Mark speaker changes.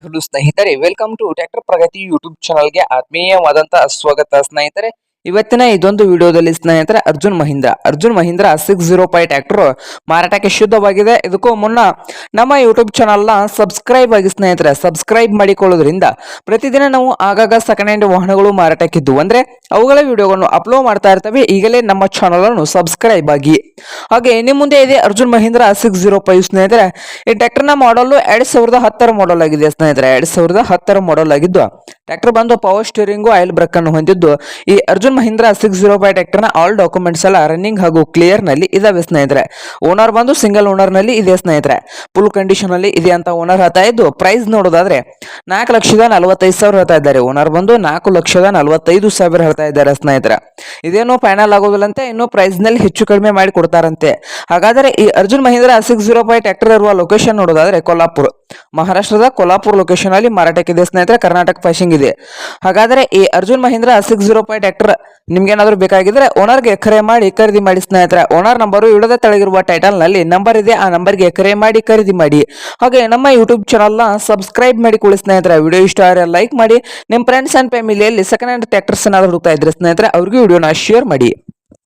Speaker 1: Hello ಸ್ನೇಹಿತರೆ, welcome to tractor Pragati YouTube ಚಾನಲ್ಗೆ ಆತ್ಮೀಯವಾದಂತಹ ಸ್ವಾಗತ ಸ್ನೇಹಿತರೆ. ಇವತ್ತಿನ ಇದೊಂದು ವಿಡಿಯೋದಲ್ಲಿ ಸ್ನೇಹಿತರೆ ಅರ್ಜುನ್ ಮಹೀಂದ್ರ 605 ಟ್ರ್ಯಾಕ್ಟರ್ ಮಾರಾಟಕ್ಕೆ ಶುದ್ಧವಾಗಿದೆ. ಇದಕ್ಕೂ ಮುನ್ನ ನಮ್ಮ ಯೂಟ್ಯೂಬ್ ಚಾನಲ್ನ ಸಬ್ಸ್ಕ್ರೈಬ್ ಆಗಿ ಸ್ನೇಹಿತರೆ, ಸಬ್ಸ್ಕ್ರೈಬ್ ಮಾಡಿಕೊಳ್ಳೋದ್ರಿಂದ ಪ್ರತಿದಿನ ನಾವು ಆಗಾಗ ಸೆಕೆಂಡ್ ಹ್ಯಾಂಡ್ ವಾಹನಗಳು ಮಾರಾಟಕ್ಕಿದ್ದು ಅಂದ್ರೆ ಅವುಗಳ ವಿಡಿಯೋಗಳನ್ನು ಅಪ್ಲೋಡ್ ಮಾಡ್ತಾ ಇರ್ತವೆ. ಈಗಲೇ ನಮ್ಮ ಚಾನಲ್ ಅನ್ನು ಸಬ್ಸ್ಕ್ರೈಬ್ ಆಗಿ. ಹಾಗೆ ನಿಮ್ಮ ಮುಂದೆ ಇದೆ ಅರ್ಜುನ್ ಮಹೀಂದ್ರ 605 ಸ್ನೇಹಿತರೆ. ಈ ಟ್ರ್ಯಾಕ್ಟರ್ ನ ಮಾಡಲ್ 2010 ಮಾಡಲ್ ಆಗಿದೆ ಸ್ನೇಹಿತರೆ. 2010 ಮಾಡಲ್ ಆಗಿದ್ದು ಟ್ರ್ಯಾಕ್ಟರ್ ಬಂದು ಪವರ್ ಸ್ಟೀರಿಂಗ್ ಆಯಿಲ್ ಬ್ರೇಕ್ ಅನ್ನು ಹೊಂದಿದ್ದು ಈ ಅರ್ಜುನ್ ಮಹೀಂದ್ರ 605 ಟ್ರ್ಯಾಕ್ಟರ್ ನ ಆಲ್ ಡಾಕ್ಯುಮೆಂಟ್ಸ್ ಎಲ್ಲ ರನ್ನಿಂಗ್ ಹಾಗೂ ಕ್ಲಿಯರ್ ನಲ್ಲಿ ಇದಾವೆ ಸ್ನೇಹಿತರೆ. ಓನರ್ ಬಂದು ಸಿಂಗಲ್ ಓನರ್ ನಲ್ಲಿ ಇದೆ ಸ್ನೇಹಿತರೆ. ಫುಲ್ ಕಂಡೀಷನ್ ಅಲ್ಲಿ ಇದೆ ಅಂತ ಓನರ್ ಹೇಳ್ತಾ ಇದ್ದು, ಪ್ರೈಸ್ ನೋಡೋದಾದ್ರೆ 4,45,000 ಹೇಳ್ತಾ ಇದ್ದಾರೆ. ಓನರ್ ಬಂದು 4,45,000 ಹೇಳ್ತಾ ಇದ್ದಾರೆ ಸ್ನೇಹಿತರೆ. ಇದೇನು ಫೈನಲ್ ಆಗೋದಿಲ್ಲಂತೆ, ಇನ್ನು ಪ್ರೈಸ್ ನಲ್ಲಿ ಹೆಚ್ಚು ಕಡಿಮೆ ಮಾಡಿ ಕೊಡ್ತಾರಂತೆ. ಹಾಗಾದ್ರೆ ಈ ಅರ್ಜುನ್ ಮಹೀಂದ್ರ 605 ಟ್ರ್ಯಾಕ್ಟರ್ ಇರುವ ಲೊಕೇಶನ್ ನೋಡೋದಾದ್ರೆ ಕೊಲ್ಲಾಪುರ್, ಮಹಾರಾಷ್ಟ್ರದ ಕೊಲ್ಲಾಪುರ್ ಲೊಕೇಶನ್ ಅಲ್ಲಿ ಮಾರಾಟಕ್ಕಿದೆ ಸ್ನೇಹಿತರೆ. ಕರ್ನಾಟಕ ಪಾಸಿಂಗ್ ಇದೆ. ಹಾಗಾದ್ರೆ ಈ ಅರ್ಜುನ್ ಮಹೀಂದ್ರ 605 ಟ್ರ್ಯಾಕ್ಟರ್ ನಿಮ್ಗೆ ಏನಾದ್ರು ಬೇಕಾಗಿದ್ರೆ ಓನರ್ಗೆ ಕರೆ ಮಾಡಿ ಖರೀದಿ ಮಾಡಿ ಸ್ನೇಹಿತರೆ. ಓನರ್ ನಂಬರು ಇಡದ ತೆಳಗಿರುವ ಟೈಟಲ್ ನಲ್ಲಿ ನಂಬರ್ ಇದೆ, ಆ ನಂಬರ್ಗೆ ಕರೆ ಮಾಡಿ ಖರೀದಿ ಮಾಡಿ. ಹಾಗೆ ನಮ್ಮ ಯೂಟ್ಯೂಬ್ ಚಾನಲ್ ನ ಸಬ್ಸ್ಕ್ರೈಬ್ ಮಾಡಿಕೊಳ್ಳಿ ಸ್ನೇಹಿತರೆ. ವಿಡಿಯೋ ಇಷ್ಟ ಆದರೆ ಲೈಕ್ ಮಾಡಿ. ನಿಮ್ಮ ಫ್ರೆಂಡ್ಸ್ ಅಂಡ್ ಫ್ಯಾಮಿಲಿಯಲ್ಲಿ ಸೆಕೆಂಡ್ ಹ್ಯಾಂಡ್ ಟ್ರ್ಯಾಕ್ಟರ್ಸ್ ಏನಾದ್ರು ಹುಡುಕ್ತಾ ಇದ್ರೆ ಸ್ನೇಹಿತರೆ ಅವ್ರಿಗೆ ವಿಡಿಯೋನ ಶೇರ್ ಮಾಡಿ.